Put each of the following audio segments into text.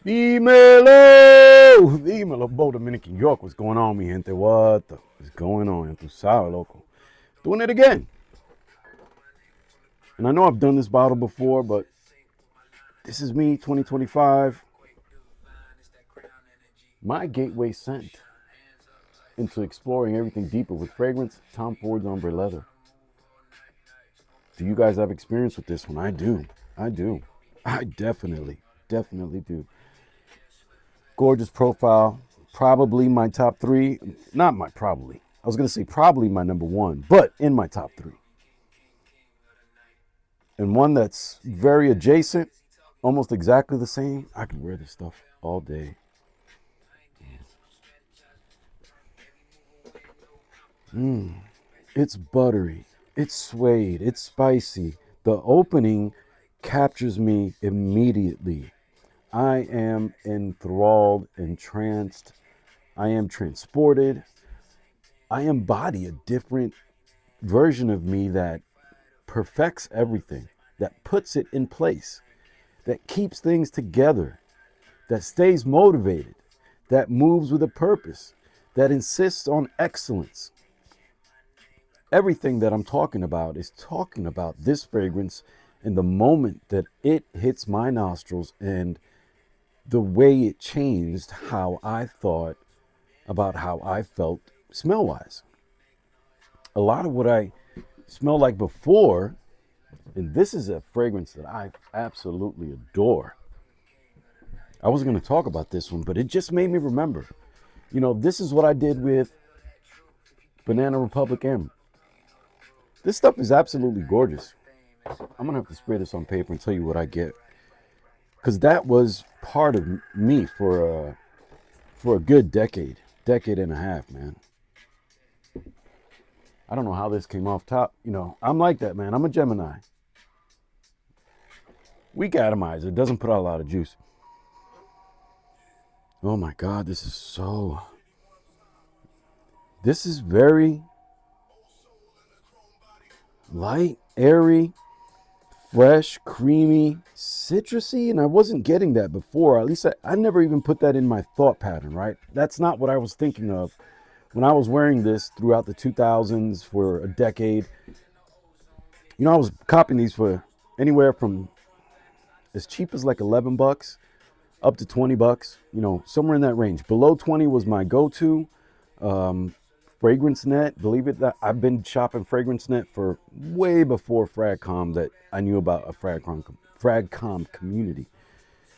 Dímelo, Dominican York. What's going on, mi gente? What is going on? Tu sabes, loco. Doing it again. And I know I've done this bottle before, but this is me, 2025. My gateway scent into exploring everything deeper with fragrance, Tom Ford's Ombre Leather. Do you guys have experience with this one? I do. I definitely do. Gorgeous profile. Probably my top three. Not my probably. I was going to say probably my number one, but in my top three. And one that's very adjacent, almost exactly the same. I could wear this stuff all day. It's buttery, it's suede, it's spicy. The opening captures me immediately. I am enthralled, entranced. I am transported. I embody a different version of me that perfects everything, that puts it in place, that keeps things together, that stays motivated, that moves with a purpose, that insists on excellence. Everything that I'm talking about is talking about this fragrance in the moment that it hits my nostrils and the way it changed how I thought about how I felt smell wise. A lot of what I smelled like before, and this is a fragrance that I absolutely adore. I wasn't going to talk about this one, but it just made me remember. You know, this is what I did with Banana Republic M. This stuff is absolutely gorgeous. I'm going to have to spray this on paper and tell you what I get. Because that was part of me for a good decade and a half, man. I don't know how this came off top. You know, I'm like that, man. I'm a Gemini. Weak atomizer. It doesn't put out a lot of juice. Oh my God, this is very light, airy, fresh, creamy, citrusy, and I wasn't getting that before. At least I never even put that in my thought pattern, right? That's not what I was thinking of when I was wearing this throughout the 2000s for a decade. You know, I was copying these for anywhere from as cheap as like $11 up to $20, you know, somewhere in that range. Below 20 was my go-to. Fragrance Net, believe it, that I've been shopping Fragrance Net for way before FragCom that I knew about a FragCom community.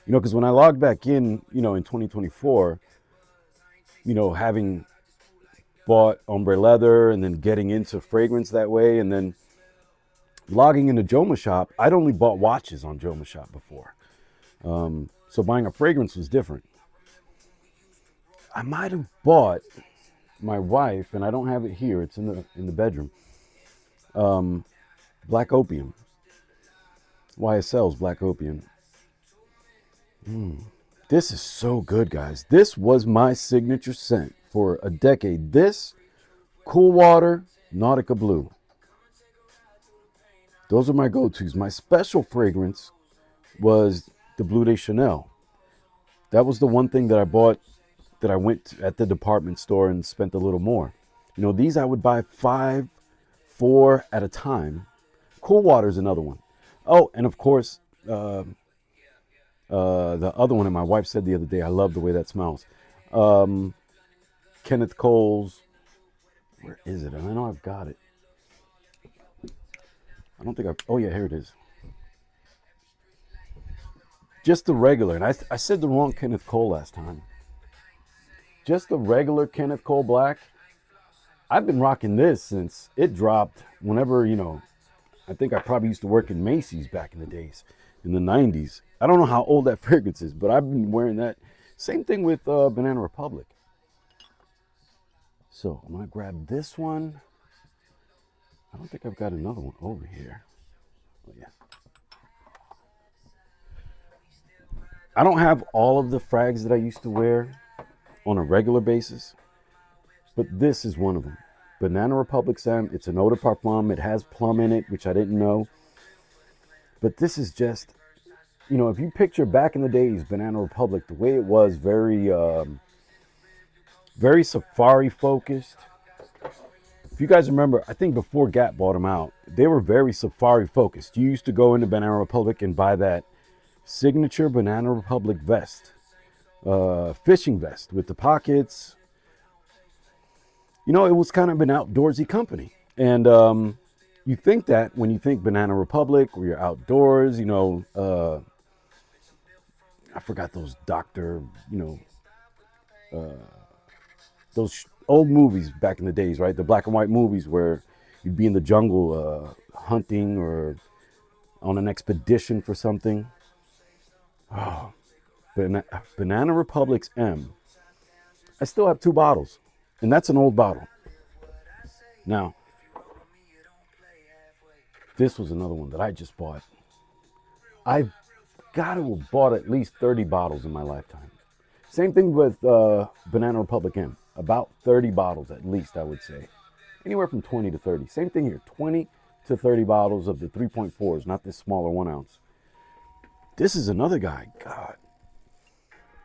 You know, because when I logged back in, you know, in 2024, you know, having bought Ombre Leather and then getting into fragrance that way, and then logging into Joma Shop, I'd only bought watches on Joma Shop before. So buying a fragrance was different. I might have bought my wife, and I don't have it here, it's in the bedroom, Black Opium. YSL's Black Opium. This is so good, guys. This was my signature scent for a decade. This, Cool Water, Nautica Blue. Those are my go-tos. My special fragrance was the Bleu de Chanel. That was the one thing that I bought that I went at the department store and spent a little more. You know, these I would buy 5, 4 at a time. Cool Water is another one. Oh, and of course, the other one that my wife said the other day, I love the way that smells. Kenneth Cole's, where is it? I know I've got it. I don't think oh yeah, here it is. Just the regular, and I said the wrong Kenneth Cole last time. Just the regular Kenneth Cole Black. I've been rocking this since it dropped whenever, you know, I think I probably used to work in Macy's back in the days, in the 90s. I don't know how old that fragrance is, but I've been wearing that. Same thing with Banana Republic. So I'm going to grab this one. I don't think I've got another one over here. Oh, yeah. I don't have all of the frags that I used to wear on a regular basis, but this is one of them. Banana Republic scent. It's an eau de parfum. It has plum in it, which I didn't know. But this is just you know, if you picture back in the days, Banana Republic, the way it was, very safari focused. If you guys remember, I think before Gap bought them out, they were very safari focused. You used to go into Banana Republic and buy that signature Banana Republic vest, fishing vest with the pockets. You know, it was kind of an outdoorsy company. And you think that when you think Banana Republic, where you're outdoors, you know, I forgot those doctor, you know, those old movies back in the days, right? The black and white movies where you'd be in the jungle hunting or on an expedition for something. Oh, Banana Republic's M. I still have 2 bottles, and that's an old bottle. Now, this was another one that I just bought. I've got to have bought at least 30 bottles in my lifetime. Same thing with Banana Republic M. About 30 bottles at least, I would say. Anywhere from 20 to 30. Same thing here. 20 to 30 bottles of the 3.4s, not this smaller 1 ounce. This is another guy. God.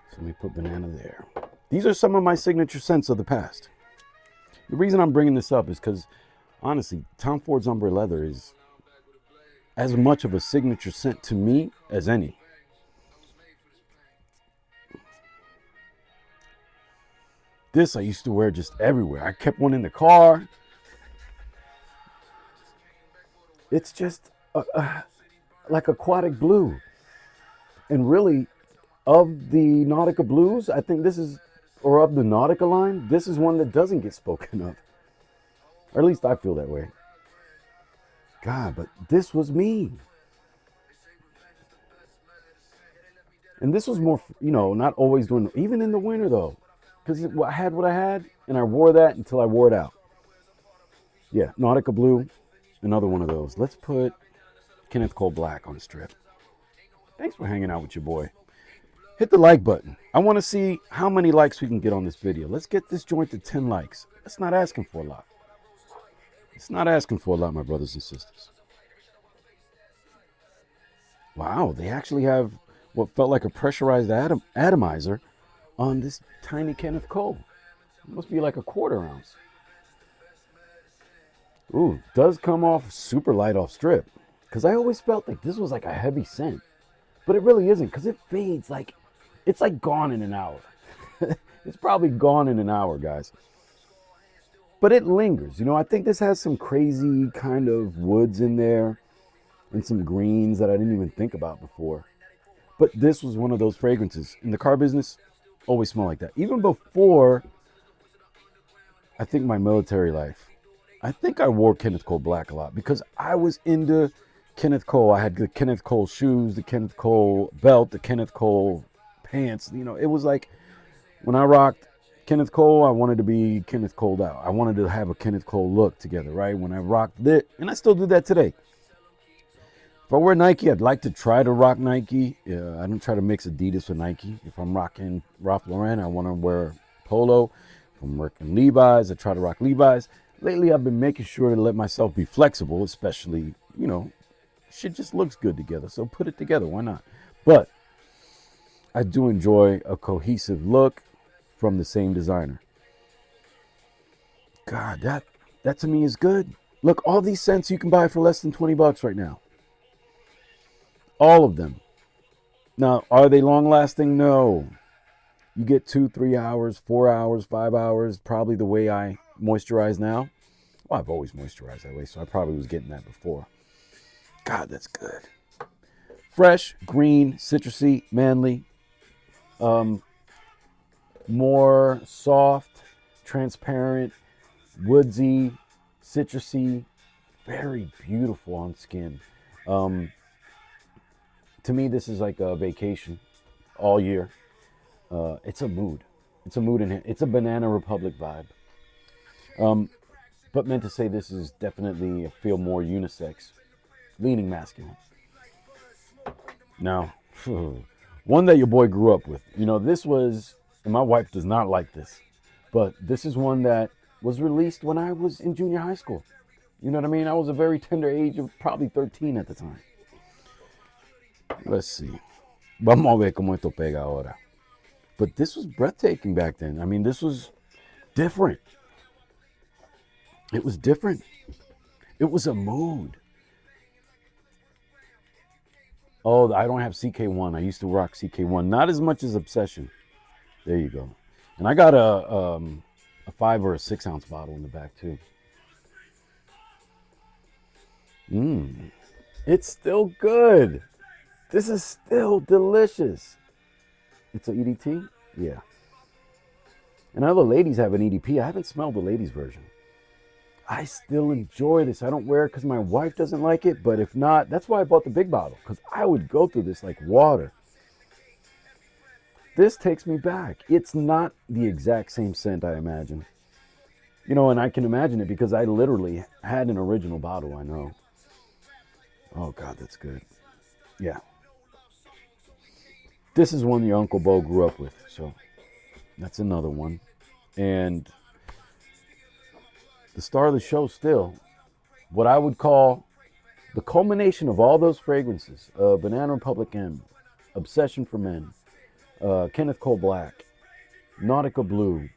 So let me put banana there. These are some of my signature scents of the past. The reason I'm bringing this up is because, honestly, Tom Ford's Ombre Leather is as much of a signature scent to me as any. This I used to wear just everywhere. I kept one in the car. It's just like aquatic blue. And really, of the Nautica blues, I think this is, or of the Nautica line, this is one that doesn't get spoken of. Or at least I feel that way. God, but this was me. And this was more, you know, not always doing, even in the winter though. Because I had what I had, and I wore that until I wore it out. Yeah, Nautica Blue, another one of those. Let's put Kenneth Cole Black on the strip. Thanks for hanging out with your boy. Hit the like button. I want to see how many likes we can get on this video. Let's get this joint to 10 likes. That's not asking for a lot. It's not asking for a lot, my brothers and sisters. Wow, they actually have what felt like a pressurized atomizer on this tiny Kenneth Cole. It must be like a 1/4 ounce. Ooh, does come off super light off strip. Because I always felt like this was like a heavy scent. But it really isn't, because it fades like, it's like gone in an hour. It's probably gone in an hour, guys. But it lingers. You know, I think this has some crazy kind of woods in there and some greens that I didn't even think about before. But this was one of those fragrances. In the car business, always smell like that. Even before, I think, my military life. I think I wore Kenneth Cole Black a lot because I was into Kenneth Cole. I had the Kenneth Cole shoes, the Kenneth Cole belt, the Kenneth Cole pants. You know, it was like when I rocked Kenneth Cole, I wanted to be Kenneth Cole out. I wanted to have a Kenneth Cole look together, right? When I rocked it, and I still do that today. If I wear Nike, I'd like to try to rock Nike. I don't try to mix Adidas with Nike. If I'm rocking Ralph Lauren, I want to wear Polo. If I'm working Levi's, I try to rock Levi's. Lately, I've been making sure to let myself be flexible, especially, you know, shit just looks good together. So put it together. Why not? But I do enjoy a cohesive look from the same designer. God, that to me is good. Look, all these scents you can buy for less than $20 right now. All of them. Now, are they long lasting? No. You get 2, 3 hours, 4 hours, 5 hours, probably the way I moisturize now. Well, I've always moisturized that way, so I probably was getting that before. God, that's good. Fresh, green, citrusy, manly. More soft, transparent, woodsy, citrusy. Very beautiful on skin. To me, this is like a vacation all year. It's a mood. It's a mood in here. It's a Banana Republic vibe. But meant to say this is definitely, I feel, more unisex, leaning masculine. Now, one that your boy grew up with. You know, this was, and my wife does not like this, but this is one that was released when I was in junior high school. You know what I mean? I was a very tender age of probably 13 at the time. Let's see. Vamos a ver cómo esto pega ahora. But this was breathtaking back then. I mean, this was different. It was different. It was a mood. Oh, I don't have CK1. I used to rock CK1. Not as much as Obsession. There you go. And I got a 5 or a 6 ounce bottle in the back too. It's still good. This is still delicious. It's an EDT? Yeah. And other ladies have an EDP. I haven't smelled the ladies' version. I still enjoy this. I don't wear it because my wife doesn't like it, but if not, that's why I bought the big bottle, because I would go through this like water. This takes me back. It's not the exact same scent, I imagine. You know, and I can imagine it because I literally had an original bottle, I know. Oh, God, that's good. Yeah. This is one your Uncle Bo grew up with, so that's another one. And the star of the show still, what I would call the culmination of all those fragrances, Banana Republic M, Obsession for Men, Kenneth Cole Black, Nautica Blue,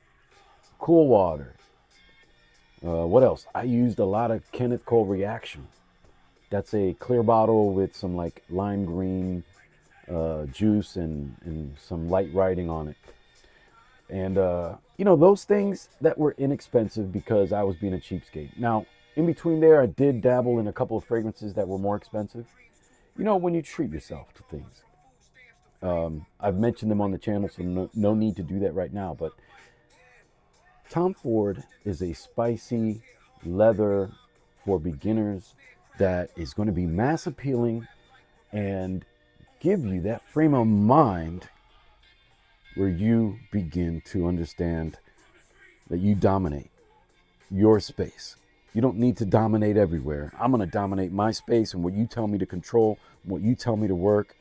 Cool Water. What else? I used a lot of Kenneth Cole Reaction. That's a clear bottle with some like lime green juice and some light writing on it. And, you know, those things that were inexpensive because I was being a cheapskate. Now, in between there, I did dabble in a couple of fragrances that were more expensive. You know, when you treat yourself to things. I've mentioned them on the channel, so no need to do that right now. But Tom Ford is a spicy leather for beginners that is going to be mass appealing and give you that frame of mind where you begin to understand that you dominate your space. You don't need to dominate everywhere. I'm going to dominate my space and what you tell me to control, what you tell me to work,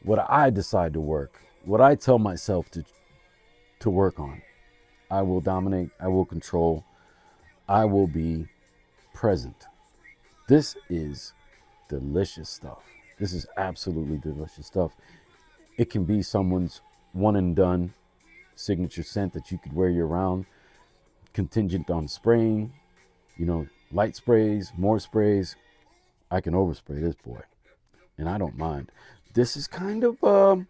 what I decide to work, what I tell myself to work on. I will dominate, I will control, I will be present. This is delicious stuff. This is absolutely delicious stuff. It can be someone's one and done signature scent that you could wear year round, contingent on spraying, you know, light sprays, more sprays. I can overspray this boy, and I don't mind. This is kind of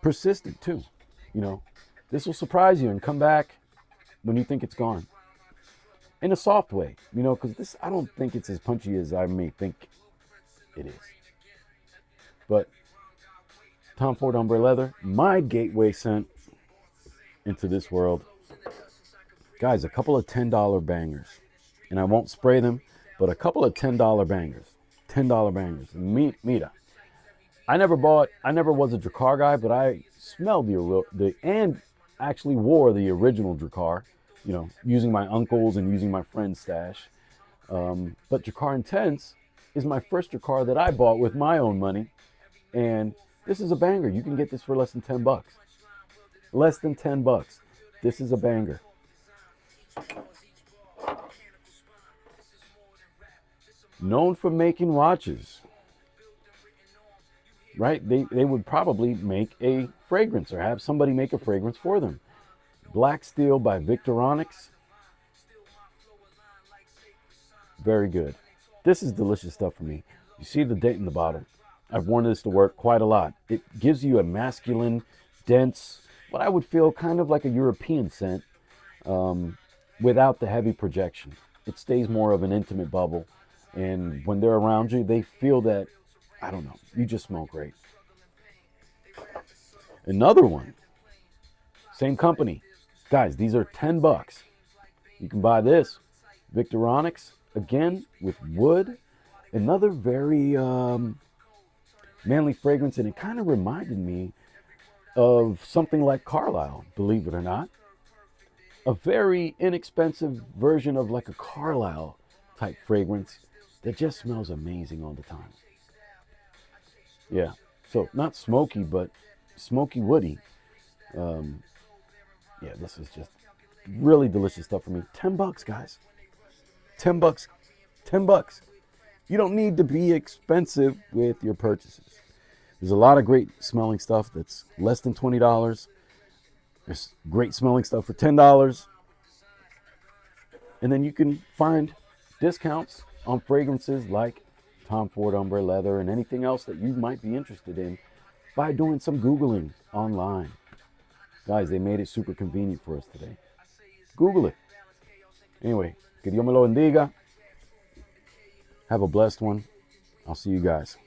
persistent too. You know, this will surprise you and come back when you think it's gone. In a soft way, you know, because this, I don't think it's as punchy as I may think it is. But Tom Ford Ombre Leather, my gateway scent into this world. Guys, a couple of $10 bangers. And I won't spray them, but a couple of $10 bangers. $10 bangers. Mira. I never was a Drakkar guy, but I smelled the and actually wore the original Drakkar, you know, using my uncle's and using my friend's stash. But Drakkar Intense is my first Drakkar that I bought with my own money. And this is a banger. You can get this for less than 10 bucks. Less than 10 bucks. This is a banger. Known for making watches. Right? They would probably make a fragrance or have somebody make a fragrance for them. Black Steel by Victoronics. Very good. This is delicious stuff for me. You see the date in the bottle. I've worn this to work quite a lot. It gives you a masculine, dense, what I would feel kind of like a European scent without the heavy projection. It stays more of an intimate bubble. And when they're around you, they feel that, I don't know, you just smell great. Another one, same company. Guys, these are 10 bucks. You can buy this. Victoronics, again, with wood. Another very manly fragrance, and it kind of reminded me of something like Carlisle, believe it or not. A very inexpensive version of like a Carlisle type fragrance that just smells amazing all the time. Yeah, so not smoky, but smoky woody. Yeah, this is just really delicious stuff for me. 10 bucks, guys. 10 bucks. 10 bucks. You don't need to be expensive with your purchases. There's a lot of great smelling stuff that's less than $20. There's great smelling stuff for $10. And then you can find discounts on fragrances like Tom Ford Ombre Leather and anything else that you might be interested in by doing some Googling online. Guys, they made it super convenient for us today. Google it. Anyway, que Dios me lo bendiga. Have a blessed one. I'll see you guys.